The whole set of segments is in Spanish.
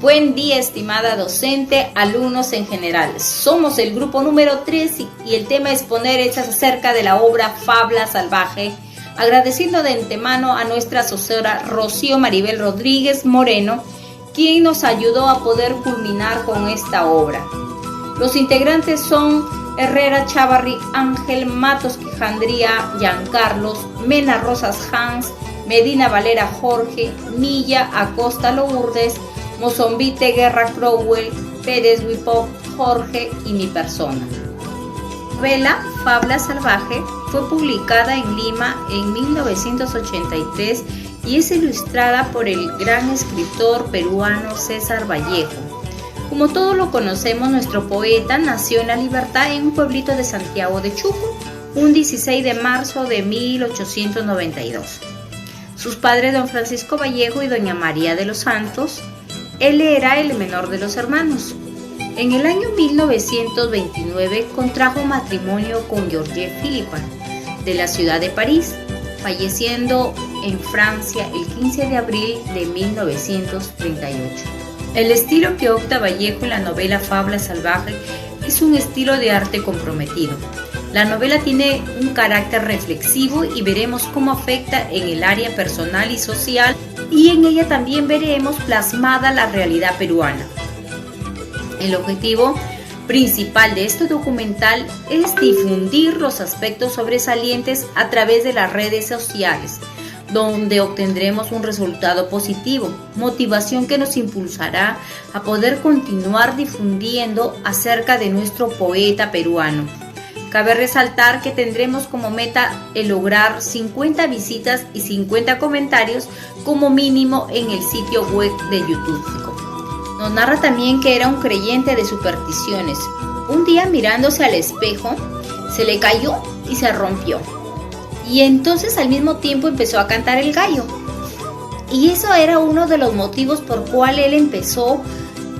Buen día, estimada docente, alumnos en general. Somos el grupo número 3 y el tema a exponer es acerca de la obra Fabla Salvaje, agradeciendo de antemano a nuestra asesora Rocío Maribel Rodríguez Moreno, quien nos ayudó a poder culminar con esta obra. Los integrantes son Herrera Chavarri, Ángel Matos Quijandría, Giancarlos, Mena Rosas Hans, Medina Valera Jorge, Milla Acosta Lourdes, Mozombite Guerra Crowell, Pérez Wipó Jorge y mi persona. La novela Fabla Salvaje fue publicada en Lima en 1983 y es ilustrada por el gran escritor peruano César Vallejo. Como todos lo conocemos, nuestro poeta nació en La Libertad, en un pueblito de Santiago de Chuco, un 16 de marzo de 1892. Sus padres, don Francisco Vallejo y doña María de los Santos. Él era el menor de los hermanos. En el año 1929 contrajo matrimonio con Georgette Philippon, de la ciudad de París, falleciendo en Francia el 15 de abril de 1938. El estilo que opta Vallejo en la novela Fabla Salvaje es un estilo de arte comprometido. La novela tiene un carácter reflexivo y veremos cómo afecta en el área personal y social, y en ella también veremos plasmada la realidad peruana. El objetivo principal de este documental es difundir los aspectos sobresalientes a través de las redes sociales, donde obtendremos un resultado positivo, motivación que nos impulsará a poder continuar difundiendo acerca de nuestro poeta peruano. Cabe resaltar que tendremos como meta el lograr 50 visitas y 50 comentarios como mínimo en el sitio web de YouTube. Nos narra también que era un creyente de supersticiones. Un día, mirándose al espejo, se le cayó y se rompió. Y entonces al mismo tiempo empezó a cantar el gallo. Y eso era uno de los motivos por cual él empezó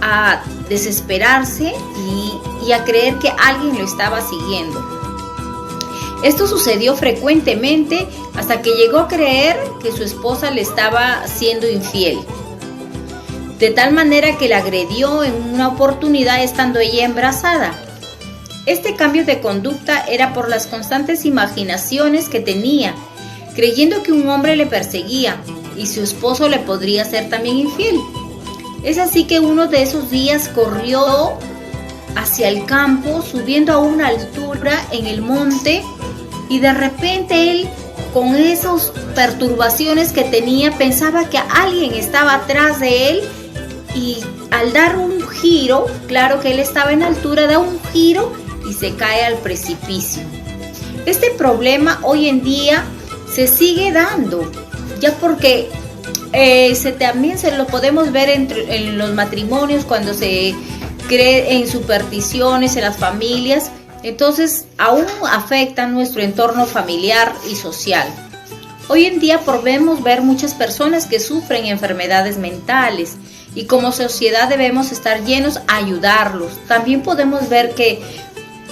a desesperarse y a creer que alguien lo estaba siguiendo. Esto sucedió frecuentemente hasta que llegó a creer que su esposa le estaba siendo infiel, de tal manera que la agredió en una oportunidad estando ella embarazada. Este cambio de conducta era por las constantes imaginaciones que tenía, creyendo que un hombre le perseguía y su esposo le podría ser también infiel. Es así que uno de esos días corrió hacia el campo, subiendo a una altura en el monte, y de repente él, con esas perturbaciones que tenía, pensaba que alguien estaba atrás de él, y al dar un giro, claro que él estaba en altura, da un giro y se cae al precipicio. Este problema hoy en día se sigue dando, ya porque también se lo podemos ver en los matrimonios, cuando se cree en supersticiones en las familias. Entonces aún afecta nuestro entorno familiar y social. Hoy en día podemos ver muchas personas que sufren enfermedades mentales, y como sociedad debemos estar llenos a ayudarlos. También podemos ver que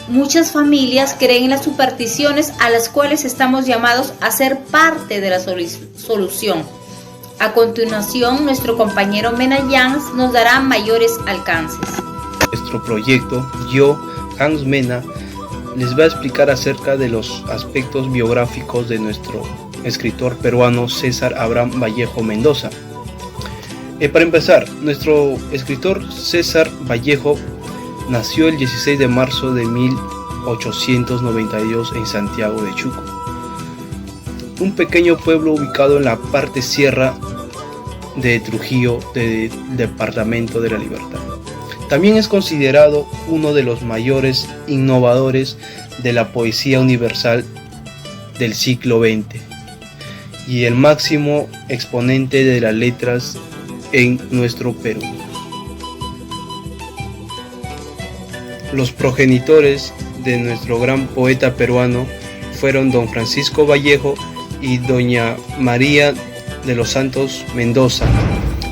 muchas familias creen en las supersticiones, a las cuales estamos llamados a ser parte de la solución. A continuación, nuestro compañero Mena Jans nos dará mayores alcances. Nuestro proyecto, yo, Hans Mena, les va a explicar acerca de los aspectos biográficos de nuestro escritor peruano César Abraham Vallejo Mendoza. Para empezar, nuestro escritor César Vallejo nació el 16 de marzo de 1892 en Santiago de Chuco, un pequeño pueblo ubicado en la parte sierra de Trujillo, del departamento de La Libertad. También es considerado uno de los mayores innovadores de la poesía universal del siglo XX y el máximo exponente de las letras en nuestro Perú. Los progenitores de nuestro gran poeta peruano fueron don Francisco Vallejo y doña María de los Santos Mendoza,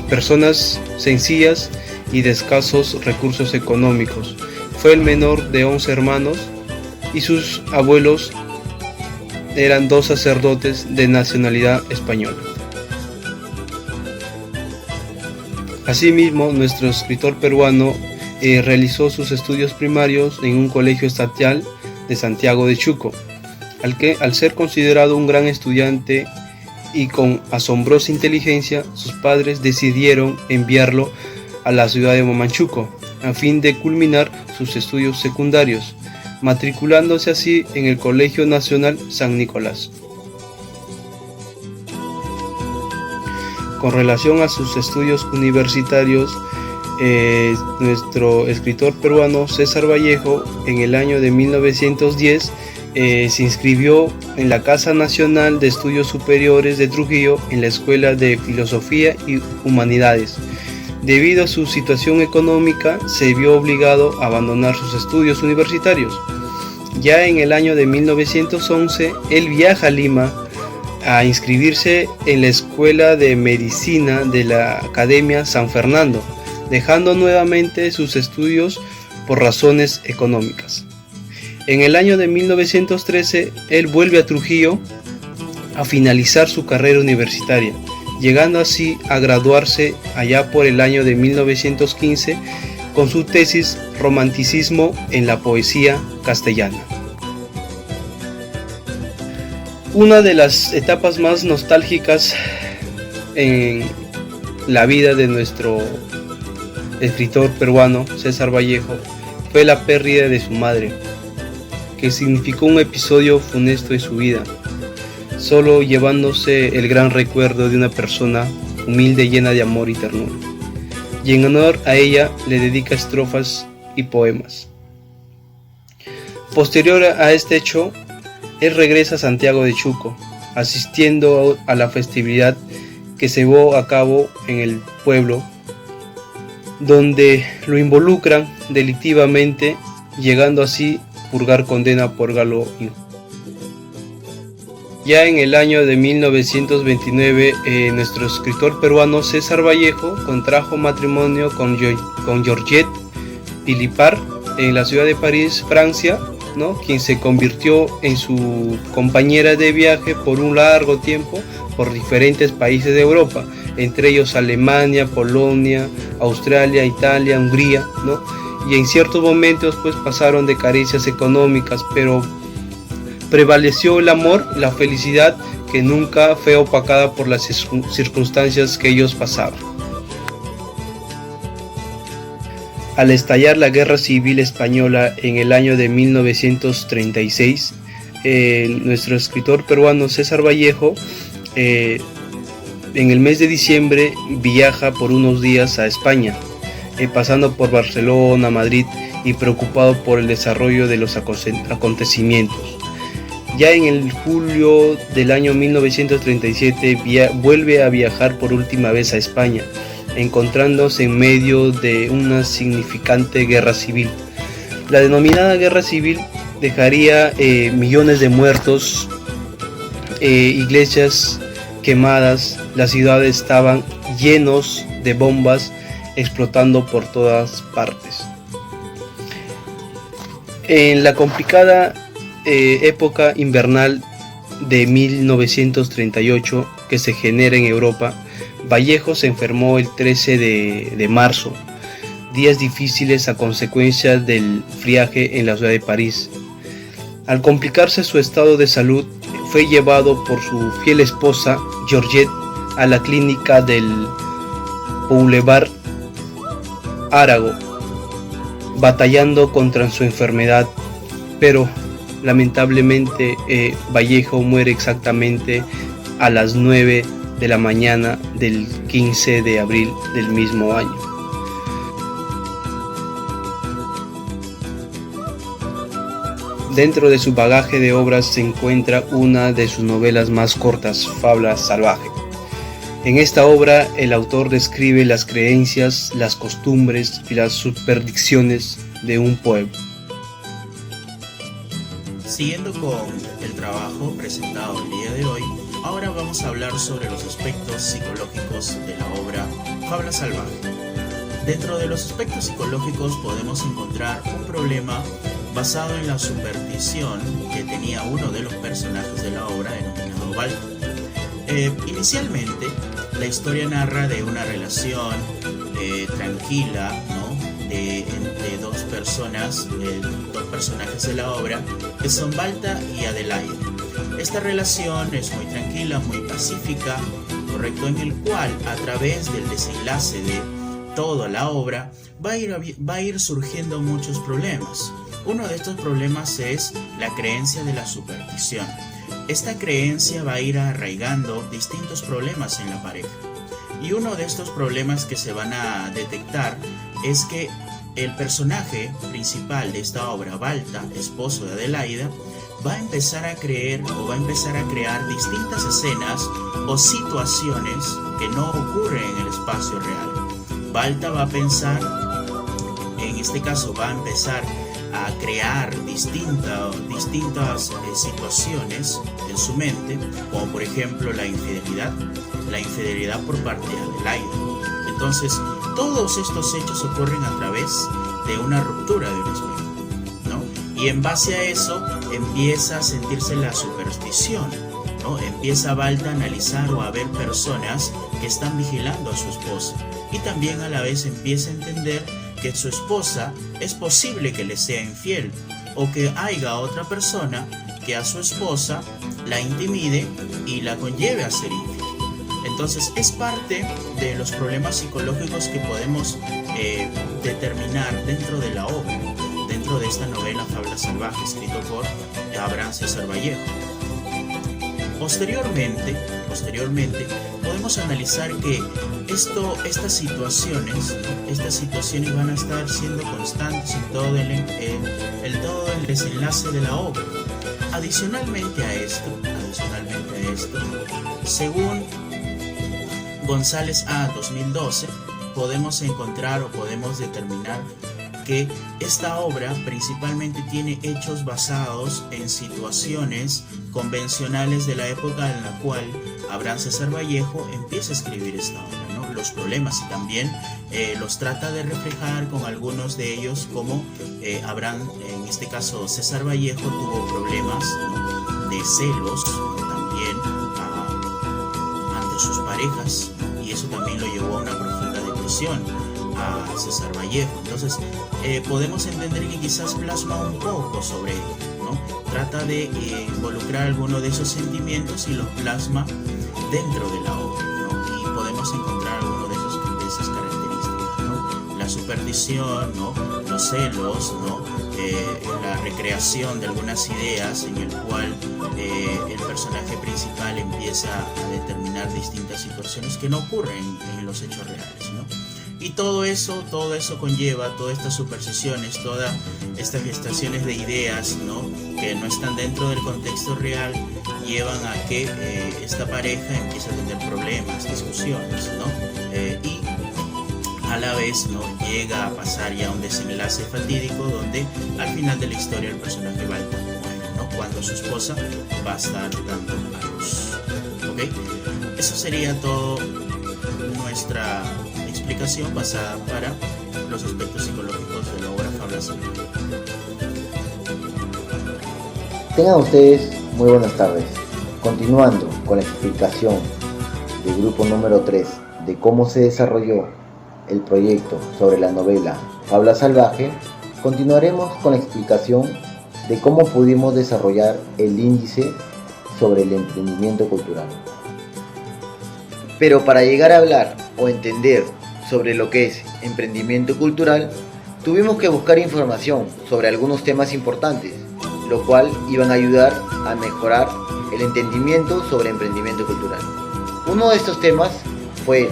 personas sencillas y de escasos recursos económicos. Fue el menor de 11 hermanos y sus abuelos eran 2 sacerdotes de nacionalidad española. Asimismo, nuestro escritor peruano realizó sus estudios primarios en un colegio estatal de Santiago de Chuco, al ser considerado un gran estudiante y con asombrosa inteligencia, sus padres decidieron enviarlo a la ciudad de Mamanchuco a fin de culminar sus estudios secundarios, matriculándose así en el Colegio Nacional San Nicolás. Con relación a sus estudios universitarios, nuestro escritor peruano César Vallejo en el año de 1910 se inscribió en la Casa Nacional de Estudios Superiores de Trujillo en la Escuela de Filosofía y Humanidades. Debido a su situación económica, se vio obligado a abandonar sus estudios universitarios. Ya en el año de 1911, él viaja a Lima a inscribirse en la Escuela de Medicina de la Academia San Fernando, dejando nuevamente sus estudios por razones económicas. En el año de 1913, él vuelve a Trujillo a finalizar su carrera universitaria, llegando así a graduarse allá por el año de 1915 con su tesis Romanticismo en la poesía castellana. Una de las etapas más nostálgicas en la vida de nuestro escritor peruano César Vallejo fue la pérdida de su madre, que significó un episodio funesto de su vida, solo llevándose el gran recuerdo de una persona humilde, llena de amor y ternura, y en honor a ella le dedica estrofas y poemas. Posterior a este hecho, él regresa a Santiago de Chuco, asistiendo a la festividad que se llevó a cabo en el pueblo, donde lo involucran delictivamente, llegando así a purgar condena por galo. Ya en el año de 1929, nuestro escritor peruano César Vallejo contrajo matrimonio con Georgette Philippard en la ciudad de París, Francia, quien se convirtió en su compañera de viaje por un largo tiempo por diferentes países de Europa, entre ellos Alemania, Polonia, Australia, Italia, Hungría, y en ciertos momentos pues pasaron de caricias económicas, pero prevaleció el amor, la felicidad que nunca fue opacada por las circunstancias que ellos pasaban. Al estallar la Guerra Civil Española en el año de 1936, nuestro escritor peruano César Vallejo, en el mes de diciembre, viaja por unos días a España, pasando por Barcelona, Madrid, y preocupado por el desarrollo de los acontecimientos. Ya en el julio del año 1937 vuelve a viajar por última vez a España, encontrándose en medio de una significante guerra civil. La denominada guerra civil dejaría millones de muertos, iglesias quemadas, las ciudades estaban llenos de bombas explotando por todas partes. En la complicada época invernal de 1938 que se genera en Europa, Vallejo se enfermó el 13 de marzo, días difíciles a consecuencia del friaje en la ciudad de París. Al complicarse su estado de salud, fue llevado por su fiel esposa, Georgette, a la clínica del Boulevard Arago, batallando contra su enfermedad, pero lamentablemente Vallejo muere exactamente a las 9 de la mañana del 15 de abril del mismo año. Dentro de su bagaje de obras se encuentra una de sus novelas más cortas, Fabla Salvaje. En esta obra el autor describe las creencias, las costumbres y las supersticiones de un pueblo. Siguiendo con el trabajo presentado el día de hoy, ahora vamos a hablar sobre los aspectos psicológicos de la obra Fabla Salvaje. Dentro de los aspectos psicológicos podemos encontrar un problema basado en la superstición que tenía uno de los personajes de la obra, denominado Balto. Inicialmente, la historia narra de una relación tranquila, ¿no? de dos personas, dos personajes de la obra, que son Balta y Adelaide. Esta relación es muy tranquila, muy pacífica, correcto, en el cual a través del desenlace de toda la obra va a ir surgiendo muchos problemas. Uno de estos problemas es la creencia de la superstición. Esta creencia va a ir arraigando distintos problemas en la pareja. Y uno de estos problemas que se van a detectar es que el personaje principal de esta obra, Balta, esposo de Adelaida, va a empezar a creer o va a empezar a crear distintas escenas o situaciones que no ocurren en el espacio real. Balta va a pensar, en este caso va a empezar a crear distintas situaciones en su mente, como por ejemplo la infidelidad por parte de Adelaide. Entonces, todos estos hechos ocurren a través de una ruptura de un espejo, ¿no? Y en base a eso empieza a sentirse la superstición, ¿no? Empieza Balta a analizar o a ver personas que están vigilando a su esposa, y también a la vez empieza a entender que su esposa es posible que le sea infiel, o que haya otra persona que a su esposa la intimide y la conlleve a ser infiel. Entonces es parte de los problemas psicológicos que podemos determinar dentro de la obra, dentro de esta novela Fábula Salvaje, escrito por Abraham César Vallejo. Posteriormente podemos analizar que estas situaciones van a estar siendo constantes en todo el desenlace de la obra. Adicionalmente a esto, según González A. 2012, podemos encontrar o podemos determinar que esta obra principalmente tiene hechos basados en situaciones convencionales de la época en la cual Abraham César Vallejo empieza a escribir esta obra, ¿no? Los problemas, y también los trata de reflejar con algunos de ellos, como Abraham, en este caso César Vallejo, tuvo problemas, ¿no?, de celos también ante sus parejas, y eso también lo llevó a una profunda depresión a César Vallejo. Entonces podemos entender que quizás plasma un poco sobre ello, ¿no? Trata de involucrar alguno de esos sentimientos y los plasma dentro de la obra, ¿no? Y podemos encontrar alguno de esas características, ¿no? La superstición, ¿no?, los celos, ¿no?, la recreación de algunas ideas en el cual el personaje principal empieza a determinar distintas situaciones que no ocurren en los hechos reales, ¿no? Y todo eso conlleva, todas estas supersticiones, todas estas gestaciones de ideas, ¿no?, que no están dentro del contexto real, llevan a que esta pareja empiece a tener problemas, discusiones, ¿no? Y a la vez, ¿no?, llega a pasar ya un desenlace fatídico donde al final de la historia el personaje Balta muere, ¿no?, cuando su esposa va a estar dando a luz. ¿Ok? Eso sería todo nuestra explicación basada para los aspectos psicológicos de la obra Fábula Salvaje. Tengan ustedes muy buenas tardes. Continuando con la explicación del grupo número 3 de cómo se desarrolló el proyecto sobre la novela Fábula Salvaje, continuaremos con la explicación de cómo pudimos desarrollar el índice sobre el emprendimiento cultural. Pero para llegar a hablar o entender sobre lo que es emprendimiento cultural, tuvimos que buscar información sobre algunos temas importantes, lo cual iban a ayudar a mejorar el entendimiento sobre emprendimiento cultural. Uno de estos temas fue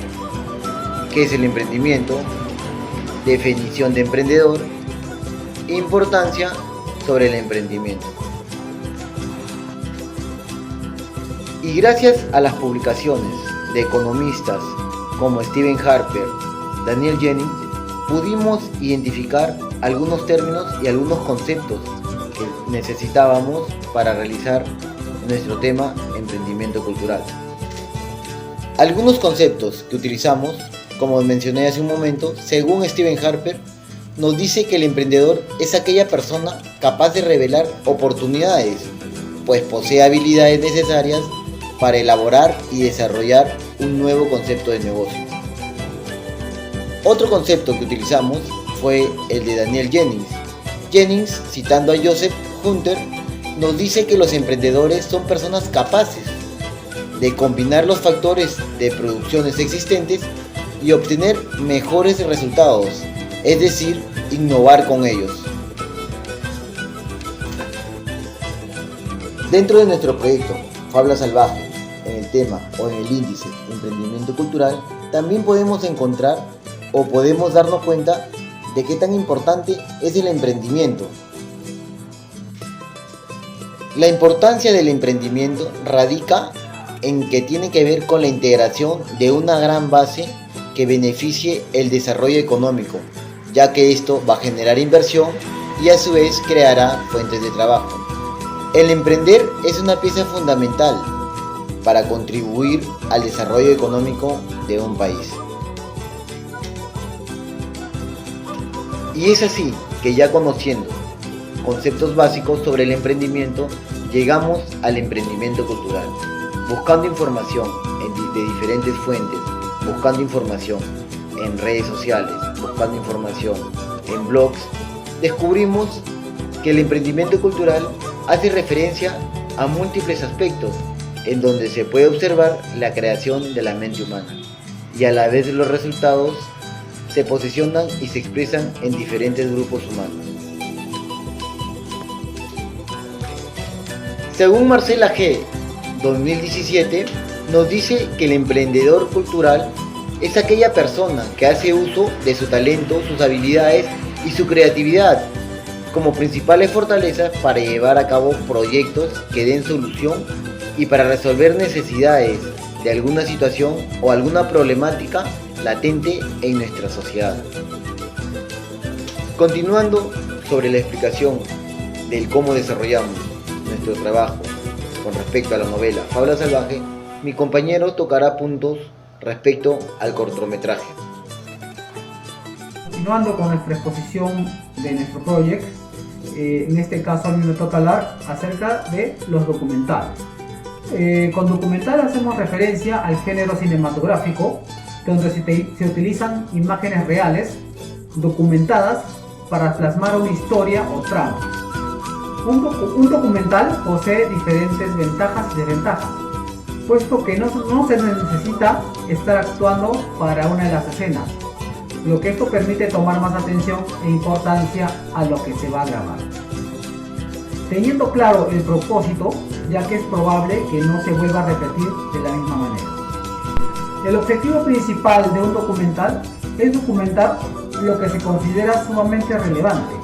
qué es el emprendimiento, definición de emprendedor, importancia sobre el emprendimiento. Y gracias a las publicaciones de economistas como Stephen Harper, Daniel Jennings, pudimos identificar algunos términos y algunos conceptos que necesitábamos para realizar nuestro tema emprendimiento cultural. Algunos conceptos que utilizamos, como mencioné hace un momento, según Stephen Harper, nos dice que el emprendedor es aquella persona capaz de revelar oportunidades, pues posee habilidades necesarias para elaborar y desarrollar un nuevo concepto de negocio. Otro concepto que utilizamos fue el de Daniel Jennings. Jennings, citando a Joseph Hunter, nos dice que los emprendedores son personas capaces de combinar los factores de producciones existentes y obtener mejores resultados, es decir, innovar con ellos. Dentro de nuestro proyecto Fabla Salvaje, en el tema o en el índice Emprendimiento Cultural, también podemos encontrar o podemos darnos cuenta de qué tan importante es el emprendimiento. La importancia del emprendimiento radica en que tiene que ver con la integración de una gran base que beneficie el desarrollo económico, ya que esto va a generar inversión y a su vez creará fuentes de trabajo. El emprender es una pieza fundamental para contribuir al desarrollo económico de un país. Y es así que, ya conociendo conceptos básicos sobre el emprendimiento, llegamos al emprendimiento cultural. Buscando información de diferentes fuentes, buscando información en redes sociales, buscando información en blogs, descubrimos que el emprendimiento cultural hace referencia a múltiples aspectos en donde se puede observar la creación de la mente humana, y a la vez los resultados se posicionan y se expresan en diferentes grupos humanos. Según Marcela G. 2017, nos dice que el emprendedor cultural es aquella persona que hace uso de su talento, sus habilidades y su creatividad como principales fortalezas para llevar a cabo proyectos que den solución y para resolver necesidades de alguna situación o alguna problemática latente en nuestra sociedad. Continuando sobre la explicación del cómo desarrollamos nuestro trabajo con respecto a la novela Fabla Salvaje, mi compañero tocará puntos respecto al cortometraje. Continuando con nuestra exposición de nuestro proyecto, en este caso a mí me toca hablar acerca de los documentales. Con documental hacemos referencia al género cinematográfico, donde se utilizan imágenes reales documentadas para plasmar una historia o trama. Un documental posee diferentes ventajas y desventajas, puesto que no se necesita estar actuando para una de las escenas, lo que esto permite tomar más atención e importancia a lo que se va a grabar. Teniendo claro el propósito, ya que es probable que no se vuelva a repetir de la misma manera. El objetivo principal de un documental es documentar lo que se considera sumamente relevante,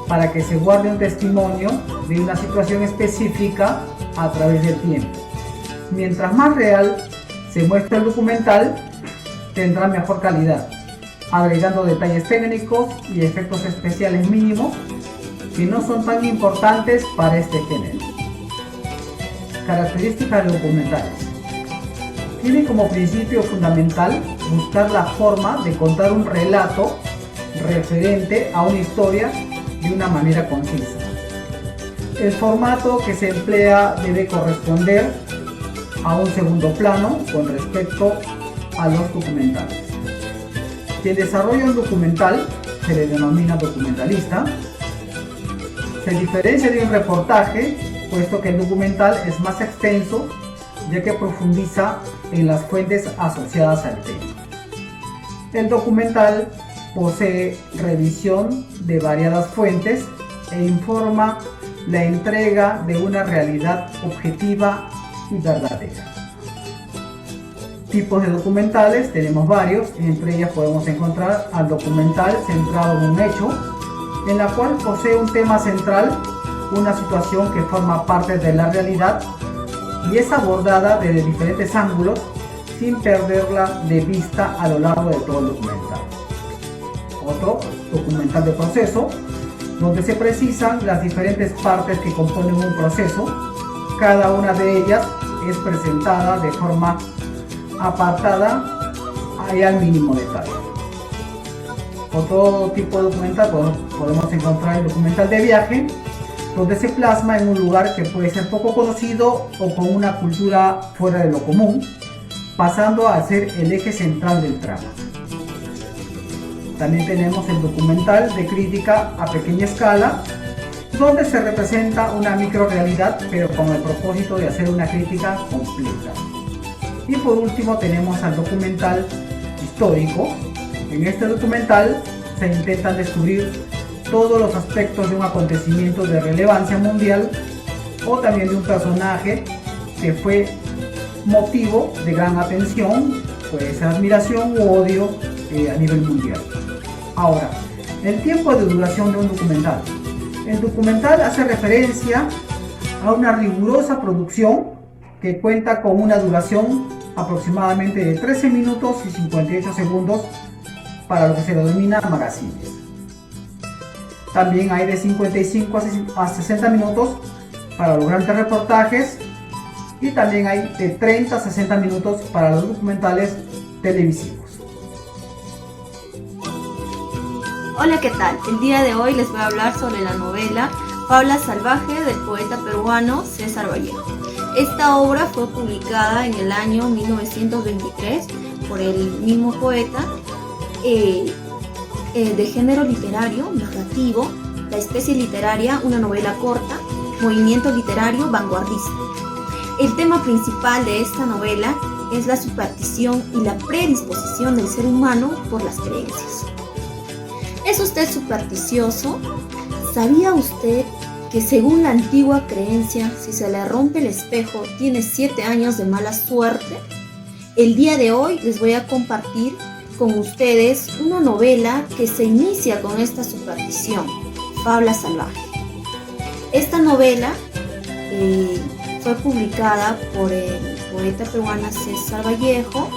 para que se guarde un testimonio de una situación específica a través del tiempo. Mientras más real se muestra el documental, tendrá mejor calidad, agregando detalles técnicos y efectos especiales mínimos que no son tan importantes para este género. Características de documentales. Tiene como principio fundamental buscar la forma de contar un relato referente a una historia de una manera concisa. El formato que se emplea debe corresponder a un segundo plano con respecto a los documentales. Quien desarrolla un documental se le denomina documentalista. Se diferencia de un reportaje, puesto que el documental es más extenso, ya que profundiza en las fuentes asociadas al tema. El documental posee revisión de variadas fuentes e informa la entrega de una realidad objetiva y verdadera. Tipos de documentales tenemos varios, entre ellas podemos encontrar al documental centrado en un hecho, en la cual posee un tema central, una situación que forma parte de la realidad y es abordada desde diferentes ángulos sin perderla de vista a lo largo de todo el documental. Otro, documental de proceso, donde se precisan las diferentes partes que componen un proceso. Cada una de ellas es presentada de forma apartada y al mínimo detalle. Otro tipo de documental podemos encontrar el documental de viaje, donde se plasma en un lugar que puede ser poco conocido o con una cultura fuera de lo común, pasando a ser el eje central del trama. También tenemos el documental de crítica a pequeña escala, donde se representa una microrealidad, pero con el propósito de hacer una crítica completa. Y por último tenemos al documental histórico. En este documental se intentan descubrir todos los aspectos de un acontecimiento de relevancia mundial o también de un personaje que fue motivo de gran atención, puede ser admiración u odio a nivel mundial. Ahora, el tiempo de duración de un documental. El documental hace referencia a una rigurosa producción que cuenta con una duración aproximadamente de 13 minutos y 58 segundos para lo que se denomina magazines. También hay de 55 a 60 minutos para los grandes reportajes y también hay de 30 a 60 minutos para los documentales televisivos. Hola, ¿qué tal? El día de hoy les voy a hablar sobre la novela Fabla Salvaje del poeta peruano César Vallejo. Esta obra fue publicada en el año 1923 por el mismo poeta, de género literario, narrativo, la especie literaria, una novela corta, movimiento literario vanguardista. El tema principal de esta novela es la superstición y la predisposición del ser humano por las creencias. ¿Es usted supersticioso? ¿Sabía usted que según la antigua creencia, si se le rompe el espejo, tiene 7 años de mala suerte? El día de hoy les voy a compartir con ustedes una novela que se inicia con esta superstición, Fabla Salvaje. Esta novela fue publicada por el poeta peruano César Vallejo,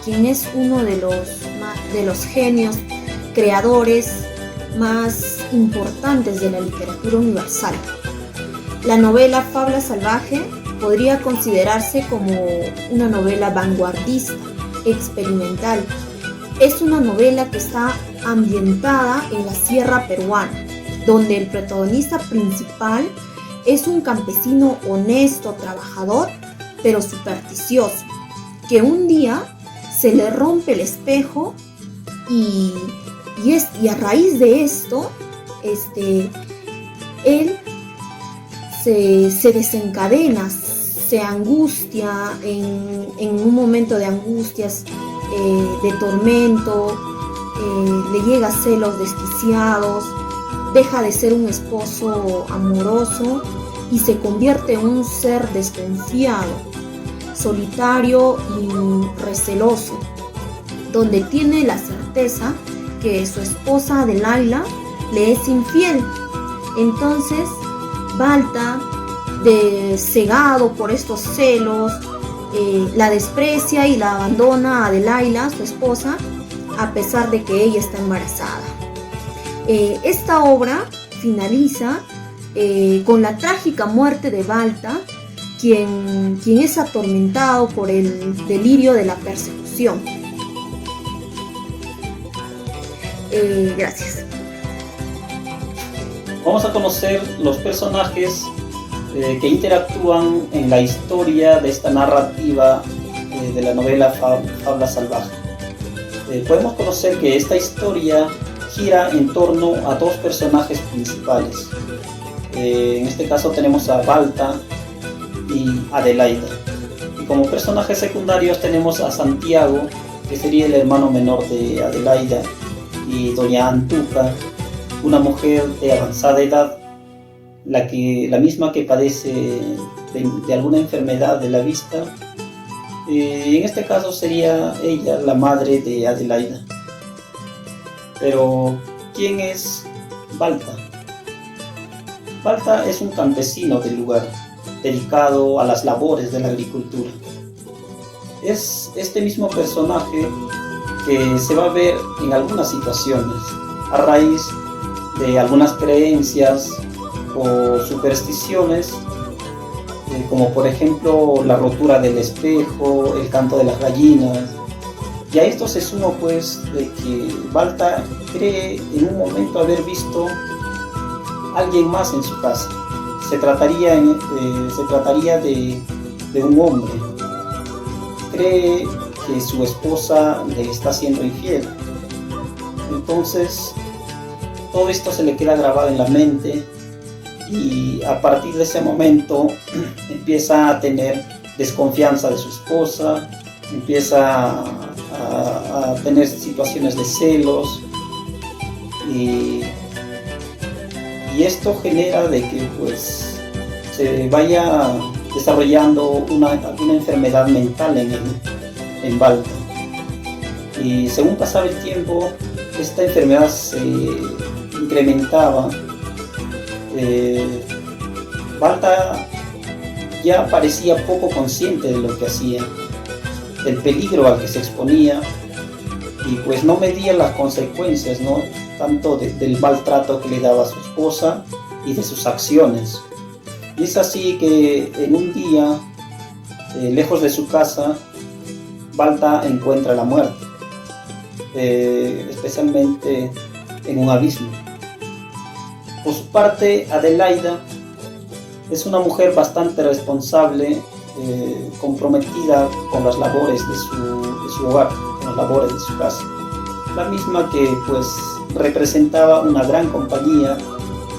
quien es uno de los genios creadores más importantes de la literatura universal. La novela Fabla Salvaje podría considerarse como una novela vanguardista, experimental. Es una novela que está ambientada en la sierra peruana, donde el protagonista principal es un campesino honesto, trabajador, pero supersticioso, que un día se le rompe el espejo y a raíz de esto, él se desencadena, se angustia en un momento de angustias, de tormento, le llega celos desquiciados, deja de ser un esposo amoroso y se convierte en un ser desconfiado, solitario y receloso, donde tiene la certeza que su esposa Adelaida le es infiel. Entonces Balta, cegado por estos celos, la desprecia y la abandona a Adelaida, su esposa, a pesar de que ella está embarazada. Esta obra finaliza con la trágica muerte de Balta, quien es atormentado por el delirio de la persecución. Gracias. Vamos a conocer los personajes que interactúan en la historia de esta narrativa de la novela Fabla Salvaje. Podemos conocer que esta historia gira en torno a 2 personajes principales. En este caso tenemos a Balta y Adelaida. Y como personajes secundarios tenemos a Santiago, que sería el hermano menor de Adelaida, y doña Antuca, una mujer de avanzada edad, la misma que padece de alguna enfermedad de la vista. En este caso sería ella la madre de Adelaida. Pero, ¿quién es Balta? Balta es un campesino del lugar, dedicado a las labores de la agricultura. Es este mismo personaje que se va a ver en algunas situaciones, a raíz de algunas creencias o supersticiones, como por ejemplo la rotura del espejo, el canto de las gallinas. Y a esto se suma pues de que Balta cree en un momento haber visto a alguien más en su casa. Se trataría de un hombre. Cree que su esposa le está siendo infiel Entonces, todo esto se le queda grabado en la mente y a partir de ese momento empieza a tener desconfianza de su esposa, empieza a tener situaciones de celos y esto genera de que pues se vaya desarrollando una enfermedad mental en Balta. Y según pasaba el tiempo, esta enfermedad se incrementaba. Balta ya parecía poco consciente de lo que hacía, del peligro al que se exponía, y pues no medía las consecuencias, ¿no? Tanto del maltrato que le daba a su esposa y de sus acciones. Y es así que en un día, lejos de su casa, Balta encuentra la muerte, especialmente en un abismo. Por su parte, Adelaida es una mujer bastante responsable, comprometida con las labores de su hogar, con las labores de su casa. La misma que pues representaba una gran compañía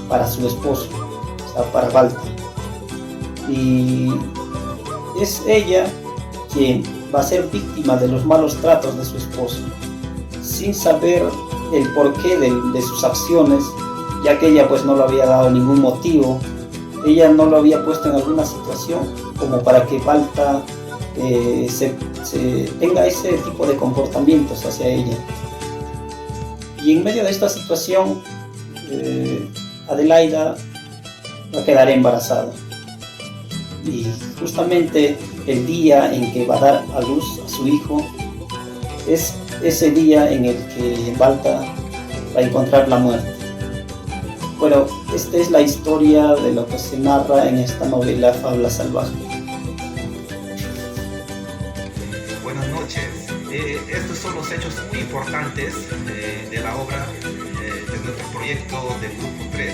para su esposo, o sea, para Balta. Y es ella quien va a ser víctima de los malos tratos de su esposo, sin saber el porqué de sus acciones, ya que ella pues no le había dado ningún motivo, ella no lo había puesto en alguna situación como para que Balta tenga ese tipo de comportamientos hacia ella. Y en medio de esta situación, Adelaida va a quedar embarazada. Y justamente el día en que va a dar a luz a su hijo es ese día en el que Balta va a encontrar la muerte. Bueno, esta es la historia de lo que se narra en esta novela Fabla Salvaje. Buenas noches. Estos son los hechos muy importantes de la obra de nuestro proyecto del Grupo 3.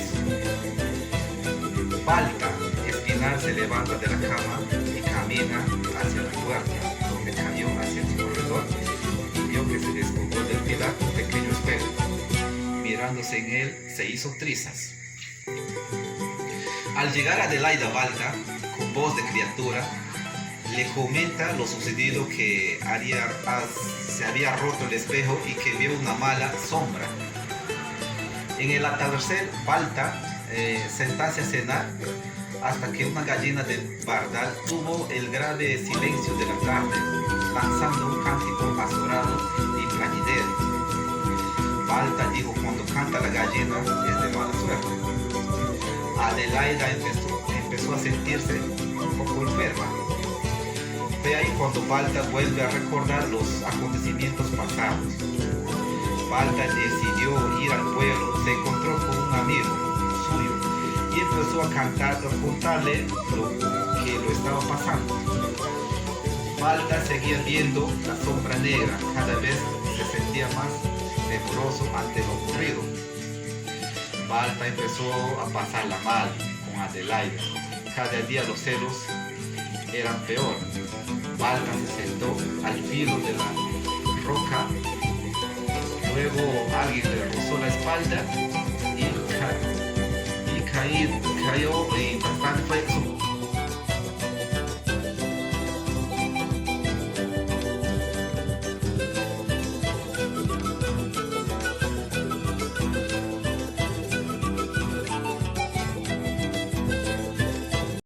Balta Espinal se levanta de la cama y camina hacia la puerta, donde cayó hacia el corredor y vio que se descolgó del pilar un pequeño espejo. Mirándose en él, se hizo trizas. Al llegar a Adelaida Balta, con voz de criatura, le comenta lo sucedido, que se había roto el espejo y que vio una mala sombra. En el atardecer, Balta sentase a cenar hasta que una gallina de bardal tuvo el grave silencio de la tarde, lanzando un cántico azorado y plañidero. Balta dijo: cuando canta la gallina es de mala suerte. Adelaida empezó a sentirse un poco enferma. Fue ahí cuando Balta vuelve a recordar los acontecimientos pasados. Balta decidió ir al pueblo, se encontró con un amigo suyo y empezó a contarle lo que lo estaba pasando. Balta seguía viendo la sombra negra, cada vez se sentía más temoroso ante lo ocurrido. Balta empezó a pasarla mal con Adelaida. Cada día los celos eran peor. Balta se sentó al filo de la roca. Luego alguien le rozó la espalda y cayó, y bastante fue